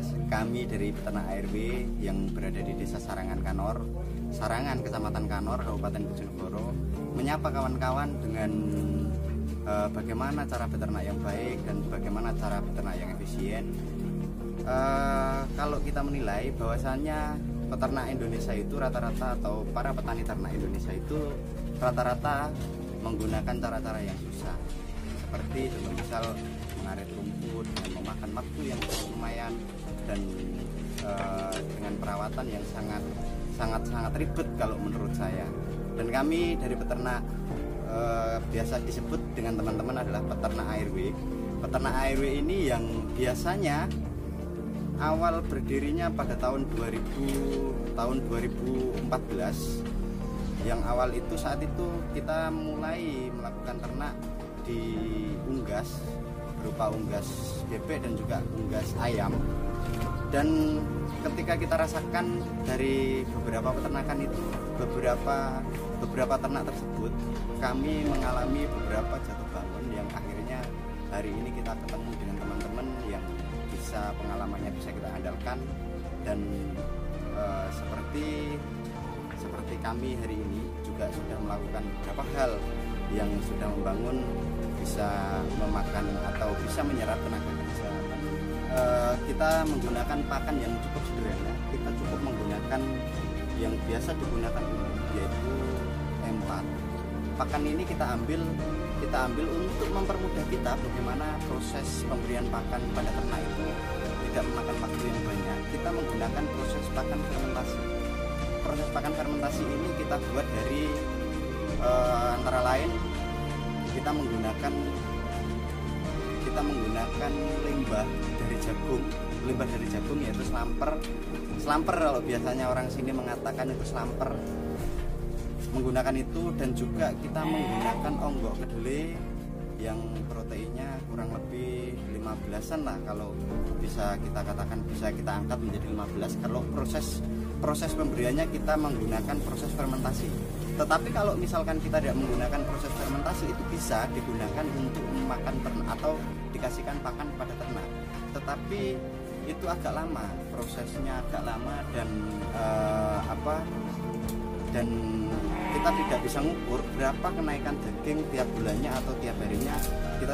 Mas. Kami dari peternak ARW yang berada di Desa Sarangan Kanor, Sarangan, Kecamatan Kanor, Kabupaten Bojonegoro, menyapa kawan-kawan dengan bagaimana cara beternak yang baik dan bagaimana cara beternak yang efisien. Kalau kita menilai bahwasannya peternak Indonesia itu rata-rata, atau para petani ternak Indonesia itu rata-rata menggunakan cara-cara yang susah, seperti contoh misal mengarit rumput dengan memakan waktu yang lumayan dan dengan perawatan yang sangat ribet kalau menurut saya. Dan kami dari peternak biasa disebut dengan teman-teman adalah peternak ARW. Peternak ARW ini yang biasanya awal berdirinya pada tahun 2014, yang awal itu saat itu kita mulai melakukan ternak di unggas, berupa unggas bebek dan juga unggas ayam. Dan ketika kita rasakan dari beberapa peternakan itu, beberapa ternak tersebut, kami mengalami beberapa jatuh bangun yang akhirnya hari ini kita ketemu dengan teman-teman yang bisa pengalamannya bisa kita andalkan. Dan seperti kami hari ini juga sudah melakukan beberapa hal yang sudah membangun, bisa memakan atau bisa menyerap tenaga kerja. Kita menggunakan pakan yang cukup sederhana. Kita cukup menggunakan yang biasa digunakan yaitu M4. Pakan ini kita ambil untuk mempermudah kita bagaimana proses pemberian pakan pada ternak itu tidak memakan waktu yang banyak. Kita menggunakan proses pakan fermentasi. Proses pakan fermentasi ini kita buat dari antara lain kita menggunakan limbah dari jagung yaitu slamper kalau biasanya orang sini mengatakan itu slamper. Menggunakan itu, dan juga kita menggunakan onggok kedelai yang proteinnya kurang lebih 15-an lah, kalau bisa kita katakan, bisa kita angkat menjadi 15 kalau proses pemberiannya kita menggunakan proses fermentasi. Tetapi kalau misalkan kita tidak menggunakan proses fermentasi, itu bisa digunakan untuk memakan ternak atau dikasihkan pakan pada ternak. Tetapi itu agak lama, prosesnya agak lama, dan kita tidak bisa ngukur berapa kenaikan daging tiap bulannya atau tiap harinya, kita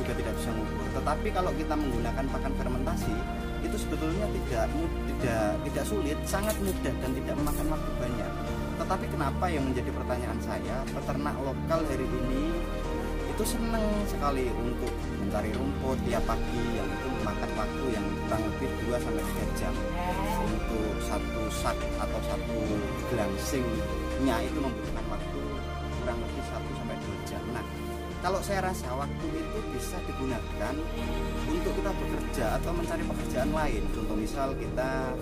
juga tidak bisa ngukur. Tetapi kalau kita menggunakan pakan fermentasi, itu sebetulnya tidak sulit, sangat mudah dan tidak memakan waktu banyak. Tetapi kenapa yang menjadi pertanyaan saya, peternak lokal hari ini itu senang sekali untuk mencari rumput tiap pagi, yang itu memakan waktu yang kurang lebih 2-3 jam. Untuk satu sak atau satu gelangsingnya itu membutuhkan waktu kurang lebih 1-2 jam. Nah, kalau saya rasa waktu itu bisa digunakan untuk kita bekerja atau mencari pekerjaan lain. Contoh misal kita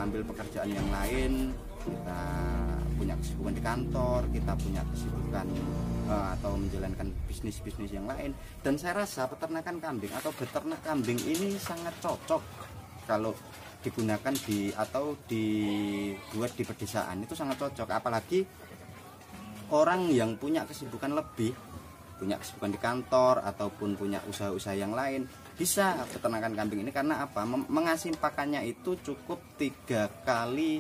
ambil pekerjaan yang lain, kita punya kesibukan di kantor, kita punya kesibukan atau menjalankan bisnis-bisnis yang lain. Dan saya rasa peternakan kambing atau beternak kambing ini sangat cocok kalau digunakan atau dibuat di pedesaan, itu sangat cocok. Apalagi orang yang punya kesibukan lebih, punya kesibukan di kantor ataupun punya usaha-usaha yang lain, bisa peternakan kambing ini. Karena apa? Mengasih pakannya itu cukup 3 kali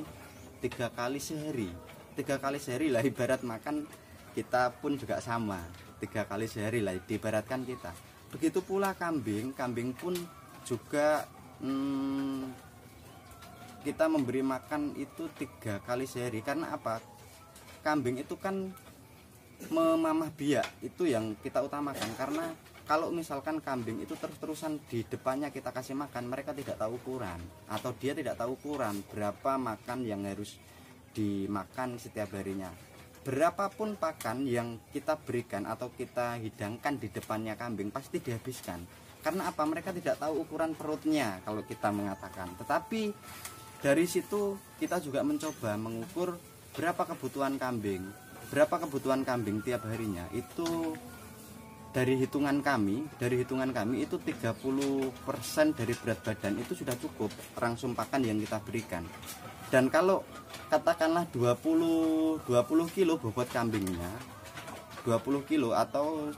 sehari. 3 kali sehari lah, ibarat makan kita pun juga sama, 3 kali sehari lah diibaratkan kita. Begitu pula kambing pun juga kita memberi makan itu 3 kali sehari. Karena apa? Kambing itu kan memamah biak, itu yang kita utamakan. Karena kalau misalkan kambing itu terus-terusan di depannya kita kasih makan, mereka tidak tahu ukuran, atau dia tidak tahu ukuran berapa makan yang harus dimakan setiap harinya. Berapapun pakan yang kita berikan atau kita hidangkan di depannya kambing pasti dihabiskan. Karena apa? Mereka tidak tahu ukuran perutnya kalau kita mengatakan. Tetapi dari situ kita juga mencoba mengukur berapa kebutuhan kambing tiap harinya. Itu dari hitungan kami itu 30% dari berat badan itu sudah cukup rangsum pakan yang kita berikan. Dan kalau katakanlah 20 kilo bobot kambingnya, 20 kilo atau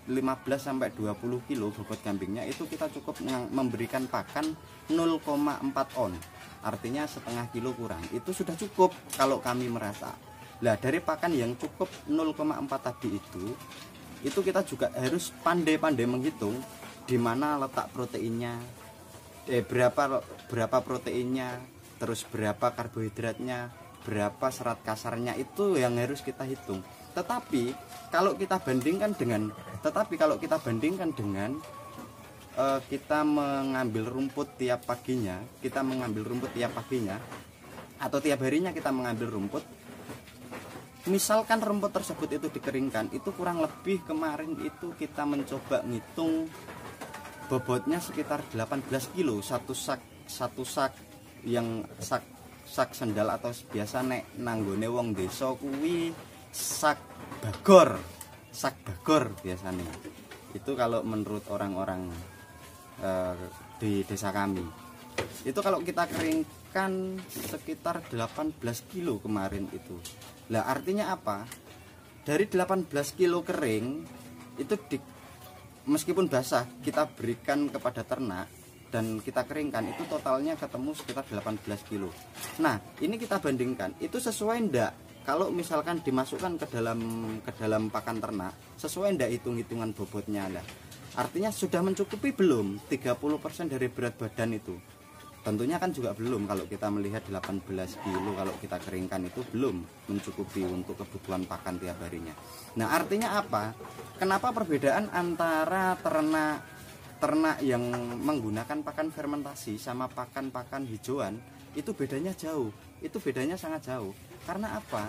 15 sampai 20 kilo bobot kambingnya, itu kita cukup memberikan pakan 0,4 on. Artinya setengah kilo kurang. Itu sudah cukup kalau kami merasa. Lah dari pakan yang cukup 0,4 tadi itu kita juga harus pandai-pandai menghitung di mana letak proteinnya, berapa proteinnya, terus berapa karbohidratnya, berapa serat kasarnya, itu yang harus kita hitung. Tetapi kalau kita bandingkan dengan kita mengambil rumput tiap paginya, atau tiap harinya kita mengambil rumput. Misalkan rumput tersebut itu dikeringkan, itu kurang lebih kemarin itu kita mencoba ngitung bobotnya sekitar 18 kilo satu sak yang sak sendal, atau biasa nek nanggone wong desa kuwi sak bagor biasanya. Itu kalau menurut orang-orang di desa kami. Itu kalau kita keringkan sekitar 18 kilo kemarin itu. Lah artinya apa? Dari 18 kilo kering itu meskipun basah kita berikan kepada ternak dan kita keringkan, itu totalnya ketemu sekitar 18 kilo. Nah ini kita bandingkan, itu sesuai ndak kalau misalkan dimasukkan ke dalam pakan ternak, sesuai ndak hitung-hitungan bobotnya lah. Artinya sudah mencukupi belum 30% dari berat badan itu? Tentunya kan juga belum. Kalau kita melihat 18 kilo kalau kita keringkan itu belum mencukupi untuk kebutuhan pakan tiap harinya. Nah artinya apa? Kenapa perbedaan antara ternak yang menggunakan pakan fermentasi sama pakan-pakan hijauan itu bedanya jauh? Itu bedanya sangat jauh. Karena apa?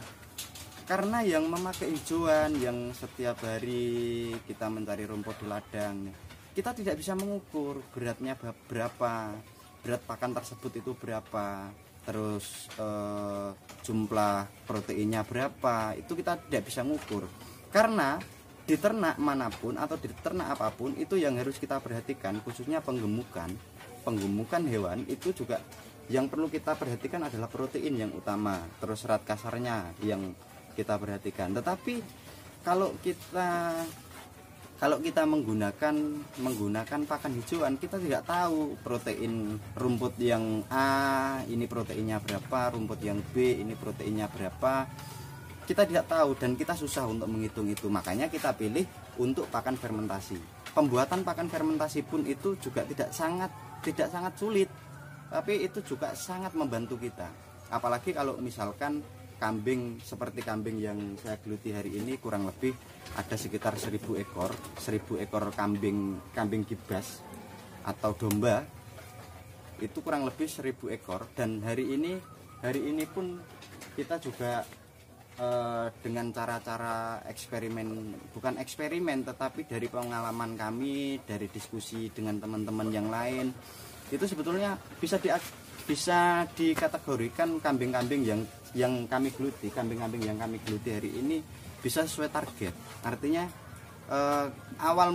Karena yang memakai hijauan, yang setiap hari kita mencari rumput di ladang, kita tidak bisa mengukur beratnya berapa, berat pakan tersebut itu berapa, terus jumlah proteinnya berapa, itu kita tidak bisa mengukur. Karena di ternak manapun atau di ternak apapun itu yang harus kita perhatikan, khususnya penggemukan hewan, itu juga yang perlu kita perhatikan adalah protein yang utama, terus serat kasarnya yang kita perhatikan. Tetapi kalau kita menggunakan pakan hijauan, kita tidak tahu protein rumput yang A ini proteinnya berapa, rumput yang B ini proteinnya berapa. Kita tidak tahu dan kita susah untuk menghitung itu. Makanya kita pilih untuk pakan fermentasi. Pembuatan pakan fermentasi pun itu juga tidak sangat sulit, tapi itu juga sangat membantu kita. Apalagi kalau misalkan kambing seperti kambing yang saya geluti hari ini, kurang lebih ada sekitar 1000 ekor kambing gibas atau domba, itu kurang lebih 1000 ekor. Dan hari ini pun kita juga dengan cara-cara bukan eksperimen, tetapi dari pengalaman kami, dari diskusi dengan teman-teman yang lain, itu sebetulnya bisa dikategorikan kambing-kambing yang kami geluti, kambing-kambing yang kami geluti hari ini bisa sesuai target. Artinya awal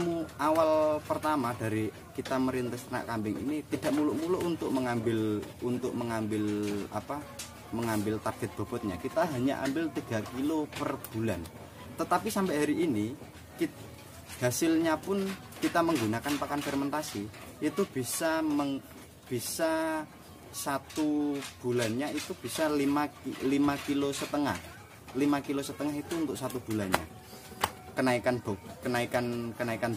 pertama dari kita merintis ternak kambing ini tidak muluk-muluk untuk mengambil target bobotnya. Kita hanya ambil 3 kilo per bulan. Tetapi sampai hari ini hasilnya pun kita menggunakan pakan fermentasi itu bisa satu bulannya itu bisa 5,5 kilo itu untuk satu bulannya kenaikan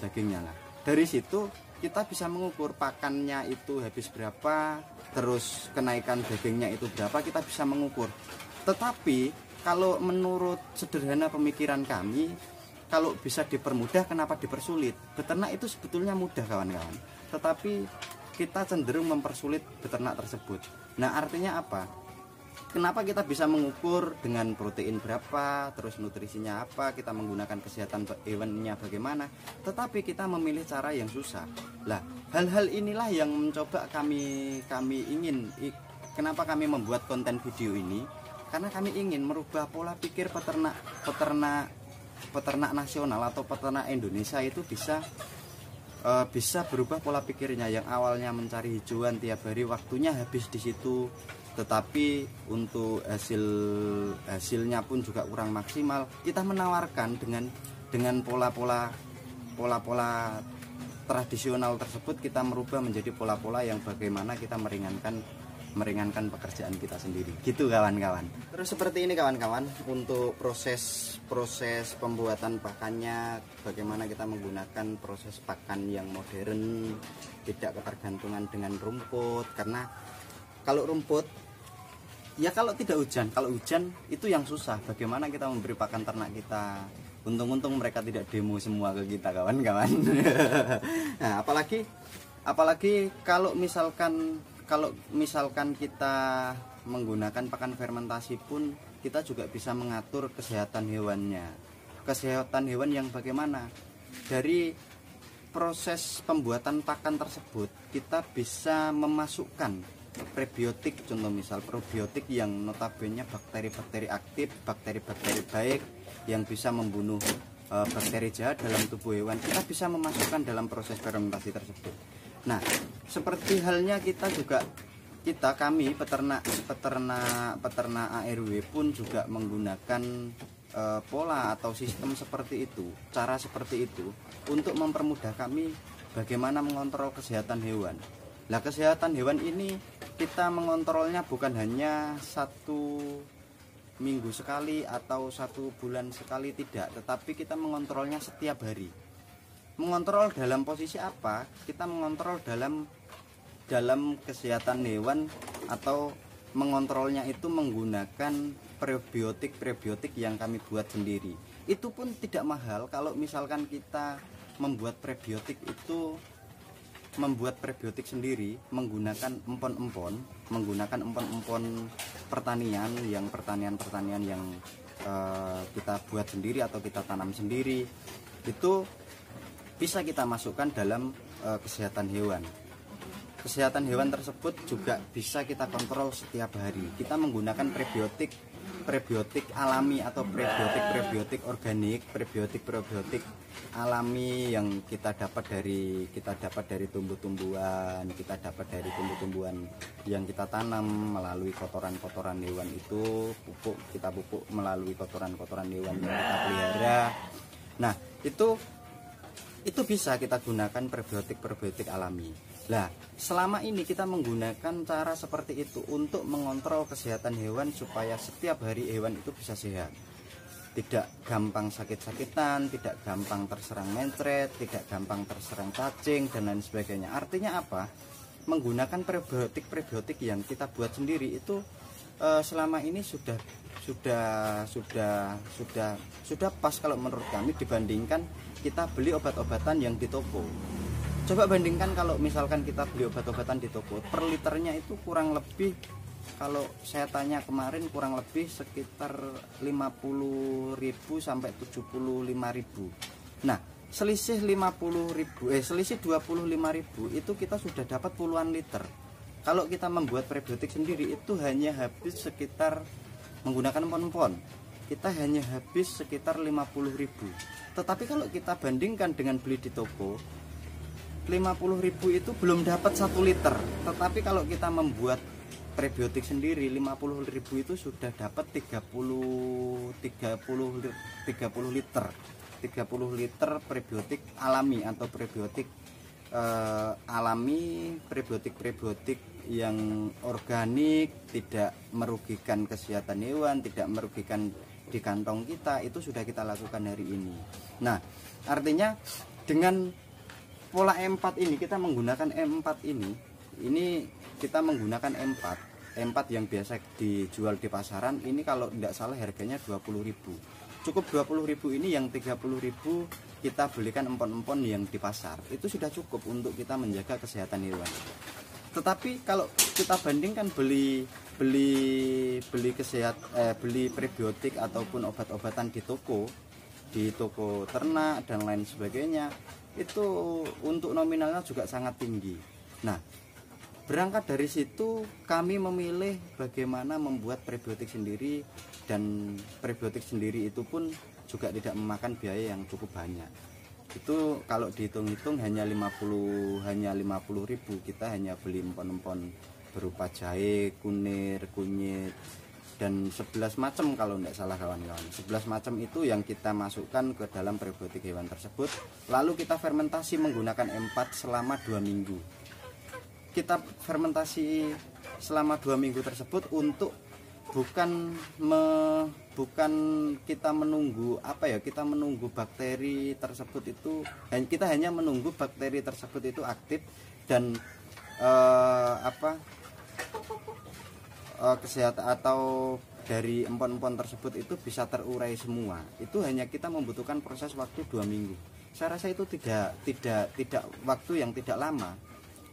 dagingnya lah. Dari situ kita bisa mengukur pakannya itu habis berapa, terus kenaikan dagingnya itu berapa, kita bisa mengukur. Tetapi kalau menurut sederhana pemikiran kami, kalau bisa dipermudah kenapa dipersulit? Beternak itu sebetulnya mudah kawan-kawan, tetapi kita cenderung mempersulit beternak tersebut. Nah artinya apa? Kenapa kita bisa mengukur dengan protein berapa, terus nutrisinya apa, kita menggunakan kesehatan hewannya bagaimana, tetapi kita memilih cara yang susah. Lah hal-hal inilah yang mencoba kami ingin. Kenapa kami membuat konten video ini? Karena kami ingin merubah pola pikir peternak nasional atau peternak Indonesia itu bisa berubah pola pikirnya, yang awalnya mencari hijauan tiap hari, waktunya habis di situ, tetapi untuk hasilnya pun juga kurang maksimal. Kita menawarkan dengan pola-pola pola-pola tradisional tersebut kita merubah menjadi pola-pola yang bagaimana kita meringankan pekerjaan kita sendiri, gitu kawan-kawan. Terus seperti ini kawan-kawan, untuk proses pembuatan pakannya, bagaimana kita menggunakan proses pakan yang modern, tidak ketergantungan dengan rumput. Karena kalau rumput, ya kalau tidak hujan, kalau hujan itu yang susah, bagaimana kita memberi pakan ternak kita. Untung-untung mereka tidak demo semua ke kita kawan-kawan. Nah, apalagi kalau misalkan kita menggunakan pakan fermentasi pun, kita juga bisa mengatur kesehatan hewannya. Kesehatan hewan yang bagaimana? Dari proses pembuatan pakan tersebut kita bisa memasukkan prebiotik, contoh misal probiotik yang notabene bakteri-bakteri aktif, bakteri-bakteri baik yang bisa membunuh bakteri jahat dalam tubuh hewan, kita bisa memasukkan dalam proses fermentasi tersebut. Nah, seperti halnya kami peternak ARW pun juga menggunakan pola atau sistem seperti itu, cara seperti itu untuk mempermudah kami bagaimana mengontrol kesehatan hewan. Nah, kesehatan hewan ini kita mengontrolnya bukan hanya 1 minggu sekali atau 1 bulan sekali, tidak, tetapi kita mengontrolnya setiap hari. Mengontrol dalam posisi apa? Kita mengontrol dalam kesehatan hewan, atau mengontrolnya itu menggunakan prebiotik yang kami buat sendiri. Itu pun tidak mahal. Kalau misalkan kita membuat prebiotik sendiri menggunakan empon-empon pertanian yang kita buat sendiri atau kita tanam sendiri, itu bisa kita masukkan dalam kesehatan hewan. Kesehatan hewan tersebut juga bisa kita kontrol setiap hari. Kita menggunakan prebiotik alami atau prebiotik organik, prebiotik alami yang kita dapat dari tumbuh-tumbuhan, yang kita tanam melalui kotoran hewan itu, kita pupuk melalui kotoran hewan yang kita pelihara. Nah, itu bisa kita gunakan prebiotik alami. Nah, selama ini kita menggunakan cara seperti itu untuk mengontrol kesehatan hewan supaya setiap hari hewan itu bisa sehat. Tidak gampang sakit-sakitan, tidak gampang terserang mencret, tidak gampang terserang cacing dan lain sebagainya. Artinya apa? Menggunakan prebiotik yang kita buat sendiri itu selama ini sudah pas kalau menurut kami, dibandingkan kita beli obat-obatan yang di toko. Coba bandingkan kalau misalkan kita beli obat-obatan di toko, per liternya itu kurang lebih, kalau saya tanya kemarin, kurang lebih sekitar 50.000 sampai 75.000. Nah, selisih 25.000 itu kita sudah dapat puluhan liter. Kalau kita membuat prebiotik sendiri itu hanya habis sekitar, menggunakan empon-empon, kita hanya habis sekitar 50.000. Tetapi kalau kita bandingkan dengan beli di toko, 50.000 itu belum dapat 1 liter. Tetapi kalau kita membuat prebiotik sendiri, 50.000 itu sudah dapat 30 liter prebiotik alami atau prebiotik alami, prebiotik yang organik, tidak merugikan kesehatan hewan, tidak merugikan di kantong kita. Itu sudah kita lakukan hari ini. Nah, artinya dengan pola M4 ini, kita menggunakan M4 ini kita menggunakan M4 yang biasa dijual di pasaran. Ini kalau tidak salah harganya 20.000. Cukup 20.000 ini, yang 30.000 kita belikan empon-empon yang di pasar. Itu sudah cukup untuk kita menjaga kesehatan hewan. Tetapi kalau kita bandingkan beli prebiotik ataupun obat-obatan di toko ternak dan lain sebagainya, itu untuk nominalnya juga sangat tinggi. Nah, berangkat dari situ kami memilih bagaimana membuat prebiotik sendiri, dan prebiotik sendiri itu pun juga tidak memakan biaya yang cukup banyak. Itu kalau dihitung-hitung hanya 50.000, kita hanya beli empon-empon berupa jahe, kunir, kunyit, dan 11 macam kalau tidak salah kawan-kawan. 11 macam itu yang kita masukkan ke dalam prebiotik hewan tersebut, lalu kita fermentasi menggunakan M4 selama 2 minggu. Kita fermentasi selama 2 minggu tersebut untuk bukan kita menunggu kita menunggu bakteri tersebut itu, kita hanya menunggu bakteri tersebut itu aktif dan kesehatan atau dari empon-empon tersebut itu bisa terurai semua. Itu hanya kita membutuhkan proses waktu 2 minggu. Saya rasa itu tidak waktu yang tidak lama.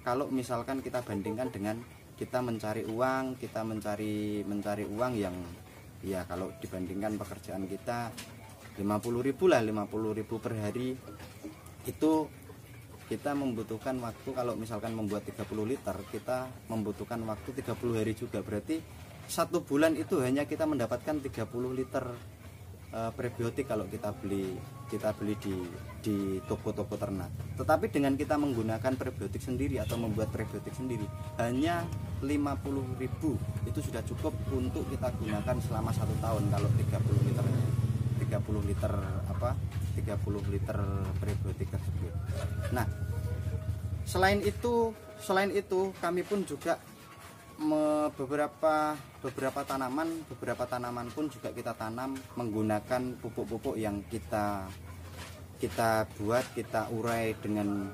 Kalau misalkan kita bandingkan dengan kita mencari uang uang yang ya kalau dibandingkan pekerjaan kita 50.000 lah, 50.000 per hari, itu kita membutuhkan waktu, kalau misalkan membuat 30 liter kita membutuhkan waktu 30 hari juga. Berarti 1 bulan itu hanya kita mendapatkan 30 liter prebiotik kalau kita beli di toko-toko ternak. Tetapi dengan kita menggunakan prebiotik sendiri atau membuat prebiotik sendiri hanya 50.000 itu sudah cukup untuk kita gunakan selama 1 tahun kalau 30 liter prebiotik tersebut. Nah, selain itu kami pun juga beberapa tanaman pun juga kita tanam menggunakan pupuk-pupuk yang kita buat, kita urai dengan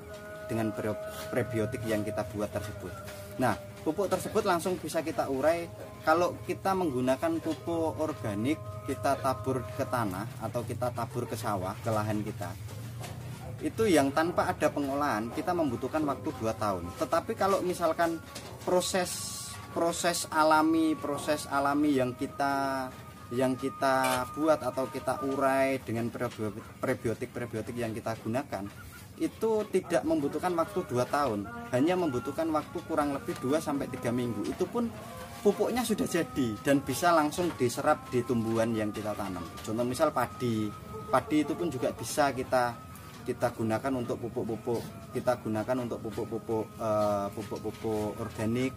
prebiotik yang kita buat tersebut. Nah, pupuk tersebut langsung bisa kita urai kalau kita menggunakan pupuk organik, kita tabur ke tanah atau kita tabur ke sawah, ke lahan kita. Itu yang tanpa ada pengolahan kita membutuhkan waktu 2 tahun. Tetapi kalau misalkan proses alami yang kita buat atau kita urai dengan prebiotik yang kita gunakan, itu tidak membutuhkan waktu 2 tahun, hanya membutuhkan waktu kurang lebih 2-3 minggu. Itu pun pupuknya sudah jadi dan bisa langsung diserap di tumbuhan yang kita tanam. Contoh misal padi itu pun juga bisa kita gunakan untuk pupuk-pupuk. Kita gunakan untuk pupuk-pupuk organik,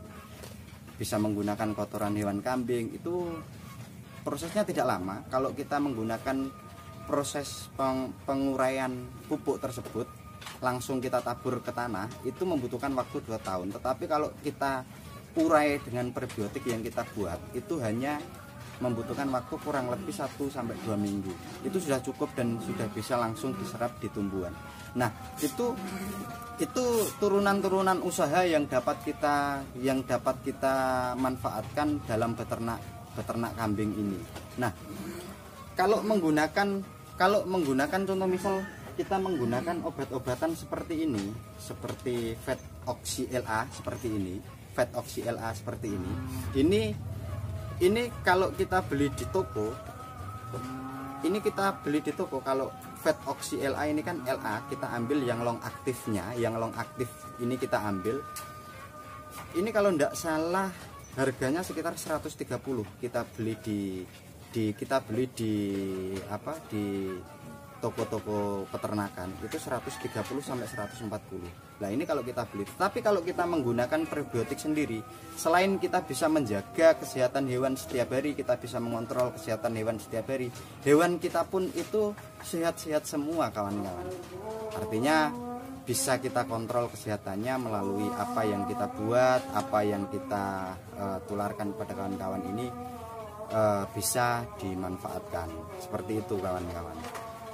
bisa menggunakan kotoran hewan kambing. Itu prosesnya tidak lama. Kalau kita menggunakan proses penguraian pupuk tersebut langsung kita tabur ke tanah, itu membutuhkan waktu 2 tahun. Tetapi kalau kita urai dengan prebiotik yang kita buat, itu hanya membutuhkan waktu kurang lebih 1-2 minggu. Itu sudah cukup dan sudah bisa langsung diserap di tumbuhan. Nah, itu turunan-turunan usaha yang dapat kita manfaatkan dalam beternak kambing ini. Nah, kalau menggunakan contoh misal kita menggunakan obat-obatan seperti ini, seperti Fetoxy LA seperti ini, ini kalau kita beli di toko, kalau Fetoxy LA ini kan LA, kita ambil yang long aktifnya, yang long aktif ini kita ambil. Ini kalau tidak salah harganya sekitar 130. Kita beli di toko-toko peternakan itu 130-140. Nah, ini kalau kita beli. Tapi kalau kita menggunakan prebiotik sendiri, selain kita bisa menjaga kesehatan hewan setiap hari, kita bisa mengontrol kesehatan hewan setiap hari, hewan kita pun itu sehat-sehat semua kawan-kawan. Artinya bisa kita kontrol kesehatannya melalui apa yang kita buat, apa yang kita tularkan pada kawan-kawan ini bisa dimanfaatkan. Seperti itu kawan-kawan.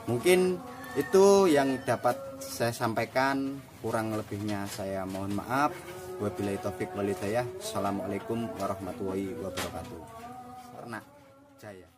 Mungkin itu yang dapat saya sampaikan, kurang lebihnya saya mohon maaf. Wabillahi taufik wal hidayah. Assalamualaikum warahmatullahi wabarakatuh. Ternak Jaya.